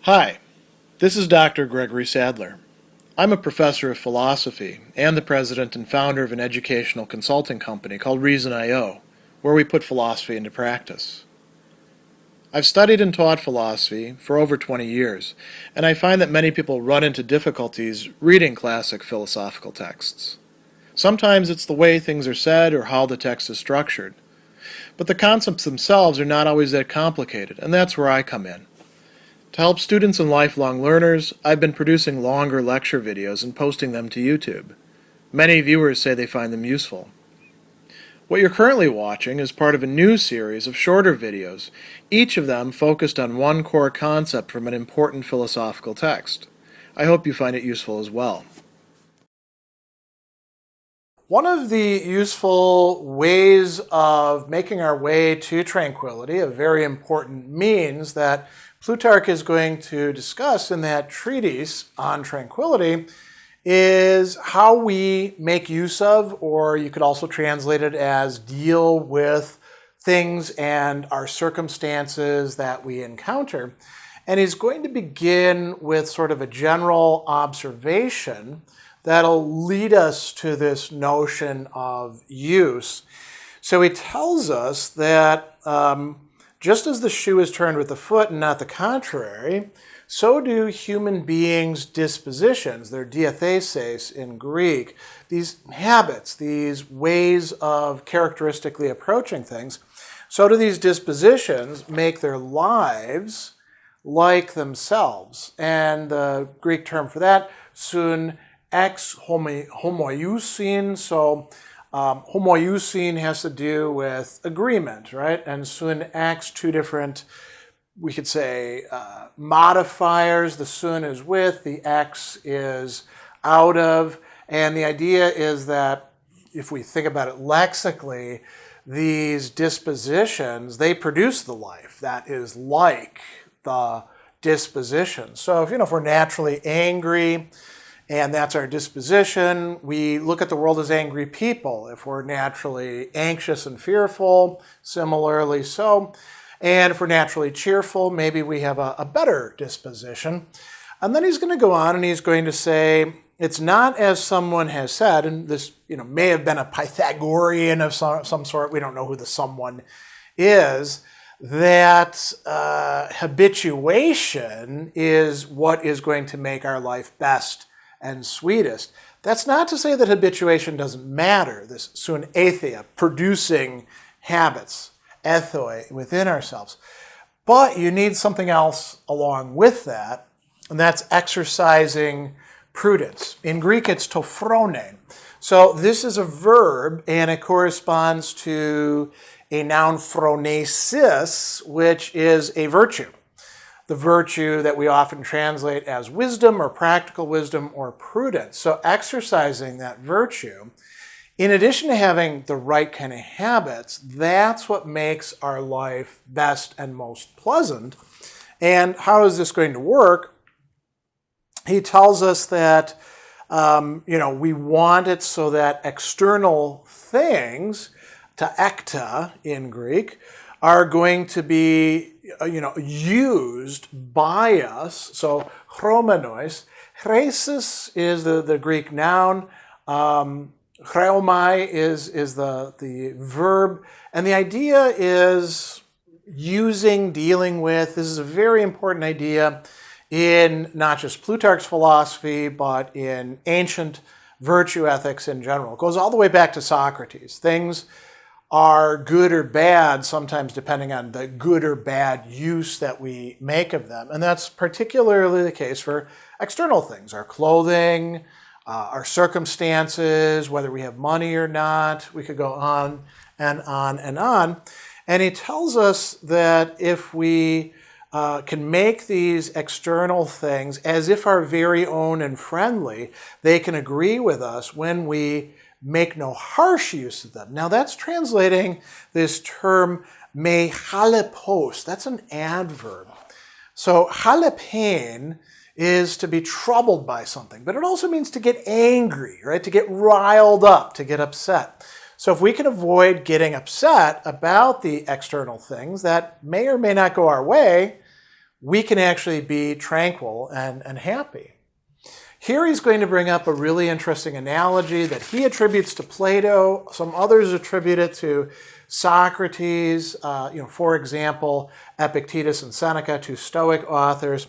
Hi, this is Dr. Gregory Sadler. I'm a professor of philosophy and the president and founder of an educational consulting company called Reason.io, where we put philosophy into practice. I've studied and taught philosophy for over 20 years, and I find that many people run into difficulties reading classic philosophical texts. Sometimes it's the way things are said or how the text is structured. But the concepts themselves are not always that complicated, and that's where I come in. To help students and lifelong learners, I've been producing longer lecture videos and posting them to YouTube. Many viewers say they find them useful. What you're currently watching is part of a new series of shorter videos, each of them focused on one core concept from an important philosophical text. I hope you find it useful as well. One of the useful ways of making our way to tranquility, a very important means that Plutarch is going to discuss in that treatise on tranquility, is how we make use of, or you could also translate it as deal with, things and our circumstances that we encounter. And he's going to begin with sort of a general observation that'll lead us to this notion of use. So he tells us that just as the shoe is turned with the foot and not the contrary, so do human beings' dispositions, their diatheses in Greek, these habits, these ways of characteristically approaching things, so do these dispositions make their lives like themselves. And the Greek term for that, sun ex homoiousin, so homoiousin has to do with agreement, right? And sun ex, two different, we could say, modifiers. The sun is with, the ex is out of. And the idea is that if we think about it lexically, these dispositions, they produce the life that is like the disposition. So if we're naturally angry, and that's our disposition, we look at the world as angry people. If we're naturally anxious and fearful, similarly so. And if we're naturally cheerful, maybe we have a better disposition. And then he's going to go on and he's going to say, it's not as someone has said, and this may have been a Pythagorean of some sort, we don't know who the someone is, that habituation is what is going to make our life best and sweetest. That's not to say that habituation doesn't matter, this sun ethia, producing habits, ethoi, within ourselves. But you need something else along with that, and that's exercising prudence. In Greek, it's tophrone. So this is a verb, and it corresponds to a noun phronesis, which is a virtue. The virtue that we often translate as wisdom or practical wisdom or prudence. So exercising that virtue, in addition to having the right kind of habits, that's what makes our life best and most pleasant. And how is this going to work? He tells us that we want it so that external things, ta ekta in Greek, are going to be used by us. So chromenois, chresis is the Greek noun, chreomai is the verb, and the idea is using, dealing with. This is a very important idea in not just Plutarch's philosophy, but in ancient virtue ethics in general. It goes all the way back to Socrates. Things are good or bad, sometimes depending on the good or bad use that we make of them. And that's particularly the case for external things, our clothing, our circumstances, whether we have money or not. We could go on and on and on. And he tells us that if we can make these external things as if our very own and friendly, they can agree with us when we make no harsh use of them. Now that's translating this term me halepos. That's an adverb. So halepein is to be troubled by something, but it also means to get angry, right? To get riled up, to get upset. So if we can avoid getting upset about the external things that may or may not go our way, we can actually be tranquil and happy. Here he's going to bring up a really interesting analogy that he attributes to Plato. Some others attribute it to Socrates, for example, Epictetus and Seneca, two Stoic authors.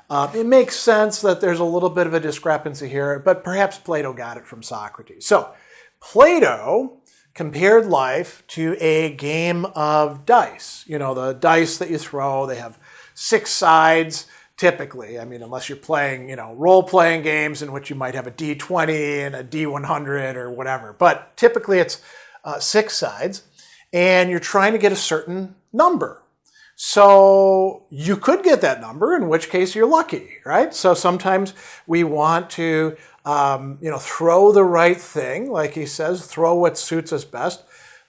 It makes sense that there's a little bit of a discrepancy here, but perhaps Plato got it from Socrates. So Plato compared life to a game of dice. The dice that you throw, they have 6 sides. Typically, unless you're playing, role-playing games in which you might have a D20 and a D100 or whatever. But typically it's 6 sides, and you're trying to get a certain number. So you could get that number, in which case you're lucky, right? So sometimes we want to, throw the right thing, like he says, throw what suits us best.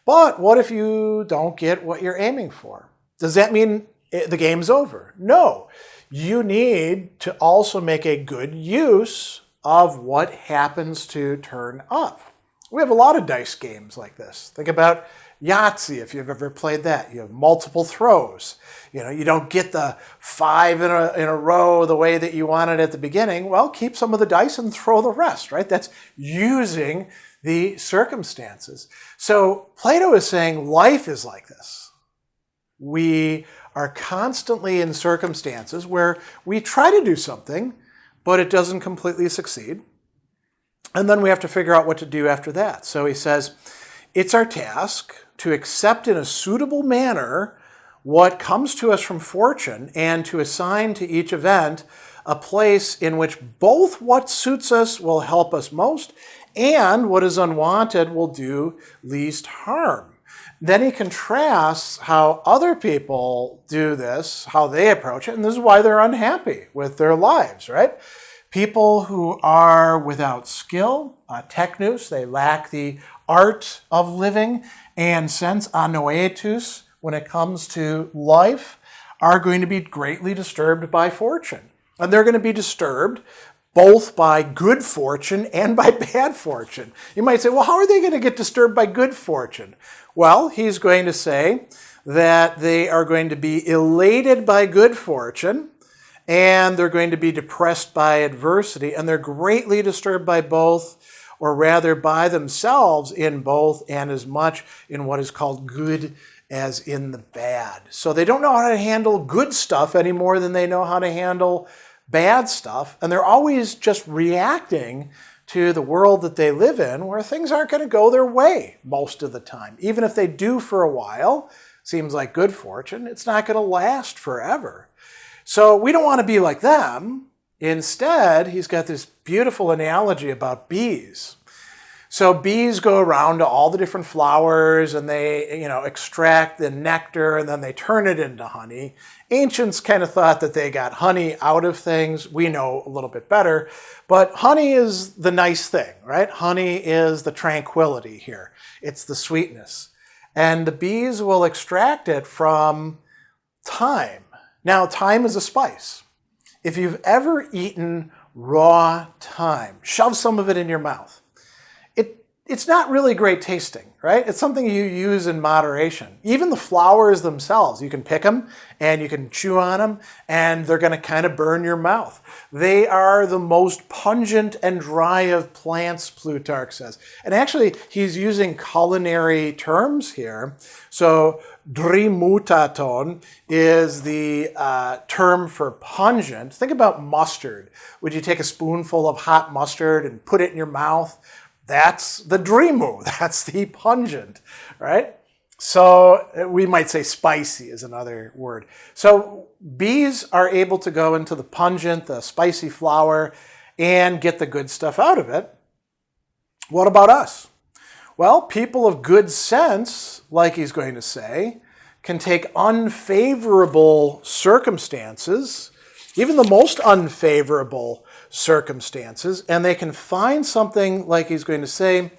But what if you don't get what you're aiming for? Does that mean the game's over? No. You need to also make a good use of what happens to turn up. We have a lot of dice games like this. Think about Yahtzee, if you've ever played that. You have multiple throws. You don't get the 5 in a row the way that you wanted at the beginning. Well, keep some of the dice and throw the rest, right? That's using the circumstances. So Plato is saying life is like this. We are constantly in circumstances where we try to do something, but it doesn't completely succeed. And then we have to figure out what to do after that. So he says, it's our task to accept in a suitable manner what comes to us from fortune and to assign to each event a place in which both what suits us will help us most and what is unwanted will do least harm. Then he contrasts how other people do this, how they approach it, and this is why they're unhappy with their lives, right? People who are without skill, technous, they lack the art of living, and sense, anoetus, when it comes to life, are going to be greatly disturbed by fortune. And they're going to be disturbed both by good fortune and by bad fortune. You might say, well, how are they going to get disturbed by good fortune? Well, he's going to say that they are going to be elated by good fortune, and they're going to be depressed by adversity, and they're greatly disturbed by both, or rather by themselves in both, and as much in what is called good as in the bad. So they don't know how to handle good stuff any more than they know how to handle bad stuff, and they're always just reacting to the world that they live in, where things aren't going to go their way most of the time. Even if they do for a while, seems like good fortune, it's not going to last forever. So we don't want to be like them. Instead, he's got this beautiful analogy about bees. So bees go around to all the different flowers and they, extract the nectar and then they turn it into honey. Ancients kind of thought that they got honey out of things. We know a little bit better, but honey is the nice thing, right? Honey is the tranquility here. It's the sweetness. And the bees will extract it from thyme. Now, thyme is a spice. If you've ever eaten raw thyme, shove some of it in your mouth. It's not really great tasting, right? It's something you use in moderation. Even the flowers themselves, you can pick them and you can chew on them and they're going to kind of burn your mouth. They are the most pungent and dry of plants, Plutarch says. And actually, he's using culinary terms here. So drimutaton is the term for pungent. Think about mustard. Would you take a spoonful of hot mustard and put it in your mouth? That's the drimu, that's the pungent, right? So we might say spicy is another word. So bees are able to go into the pungent, the spicy flower, and get the good stuff out of it. What about us? Well, people of good sense, like he's going to say, can take unfavorable circumstances, even the most unfavorable circumstances, and they can find something, like he's going to say,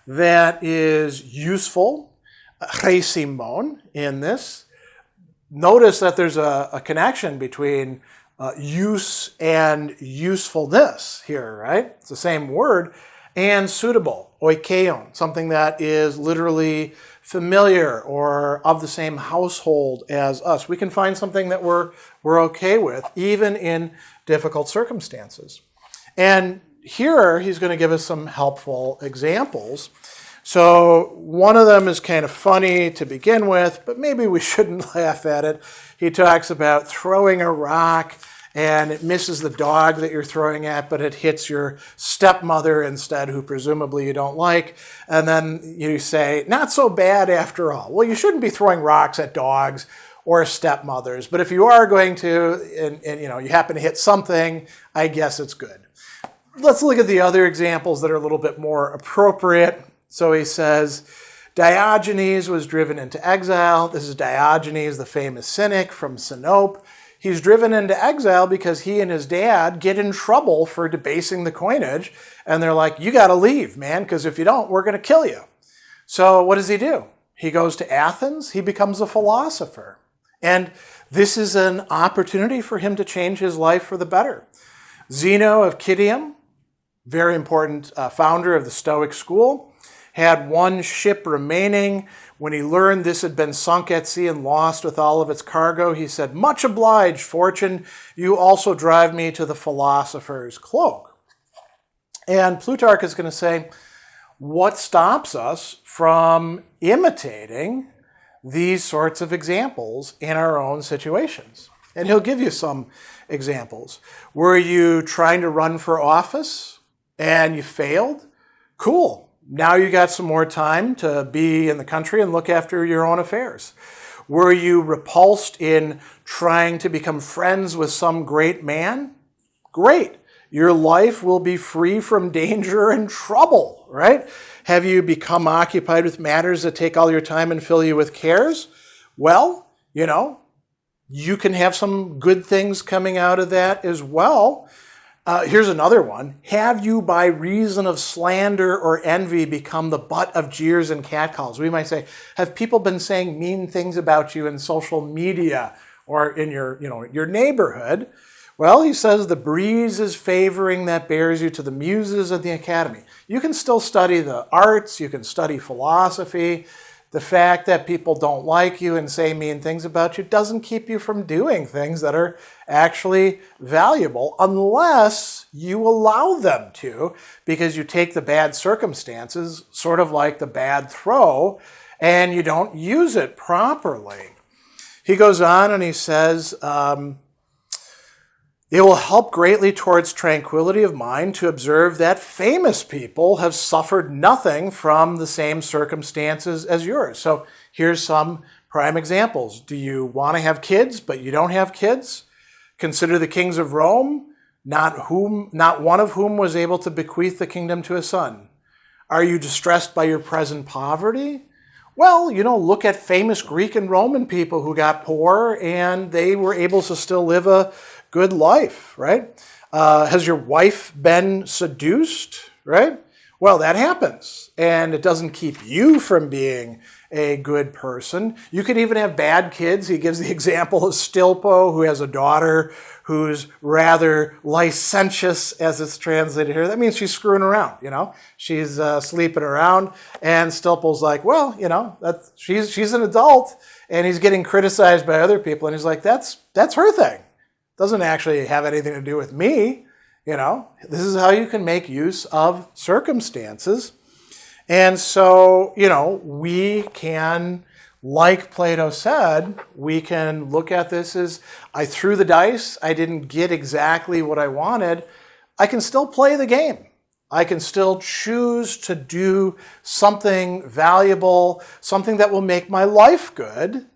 that is useful, khēsimon, in this. Notice that there's a connection between use and usefulness here, right? It's the same word. And suitable, oikeon, something that is literally familiar or of the same household as us. We can find something that we're okay with, even in difficult circumstances. And here he's going to give us some helpful examples. So one of them is kind of funny to begin with, but maybe we shouldn't laugh at it. He talks about throwing a rock and it misses the dog that you're throwing at, but it hits your stepmother instead, who presumably you don't like. And then you say, not so bad after all. Well, you shouldn't be throwing rocks at dogs or stepmothers, but if you are going to, and you happen to hit something, I guess it's good. Let's look at the other examples that are a little bit more appropriate. So he says, Diogenes was driven into exile. This is Diogenes, the famous cynic from Sinope. He's driven into exile because he and his dad get in trouble for debasing the coinage. And they're like, you got to leave, man, because if you don't, we're going to kill you. So what does he do? He goes to Athens. He becomes a philosopher. And this is an opportunity for him to change his life for the better. Zeno of Citium, very important founder of the Stoic school, had one ship remaining. When he learned this had been sunk at sea and lost with all of its cargo, he said, much obliged, fortune, you also drive me to the philosopher's cloak. And Plutarch is going to say, what stops us from imitating these sorts of examples in our own situations? And he'll give you some examples. Were you trying to run for office and you failed? Cool. Now you got some more time to be in the country and look after your own affairs. Were you repulsed in trying to become friends with some great man? Great. Your life will be free from danger and trouble, right? Have you become occupied with matters that take all your time and fill you with cares? Well, you can have some good things coming out of that as well. Here's another one. Have you, by reason of slander or envy, become the butt of jeers and catcalls? We might say, have people been saying mean things about you in social media or in your neighborhood? Well, he says the breeze is favoring that bears you to the muses of the academy. You can still study the arts. You can study philosophy. The fact that people don't like you and say mean things about you doesn't keep you from doing things that are actually valuable unless you allow them to, because you take the bad circumstances, sort of like the bad throw, and you don't use it properly. He goes on and he says, it will help greatly towards tranquility of mind to observe that famous people have suffered nothing from the same circumstances as yours. So here's some prime examples. Do you want to have kids, but you don't have kids? Consider the kings of Rome, not one of whom was able to bequeath the kingdom to a son. Are you distressed by your present poverty? Well, look at famous Greek and Roman people who got poor and they were able to still live a good life, right? Has your wife been seduced, right? Well, that happens, and it doesn't keep you from being a good person. You could even have bad kids. He gives the example of Stilpo, who has a daughter who's rather licentious, as it's translated here. That means she's screwing around, She's sleeping around, and Stilpo's like, well, she's an adult, and he's getting criticized by other people, and he's like, that's her thing. Doesn't actually have anything to do with me. This is how you can make use of circumstances. And so, we can, like Plato said, we can look at this as I threw the dice. I didn't get exactly what I wanted. I can still play the game. I can still choose to do something valuable, something that will make my life good,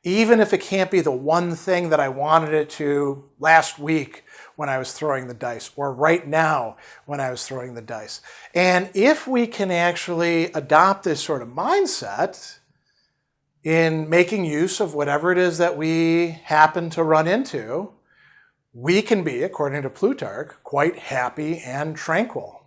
even if it can't be the one thing that I wanted it to last week when I was throwing the dice, or right now when I was throwing the dice. And if we can actually adopt this sort of mindset in making use of whatever it is that we happen to run into, we can be, according to Plutarch, quite happy and tranquil.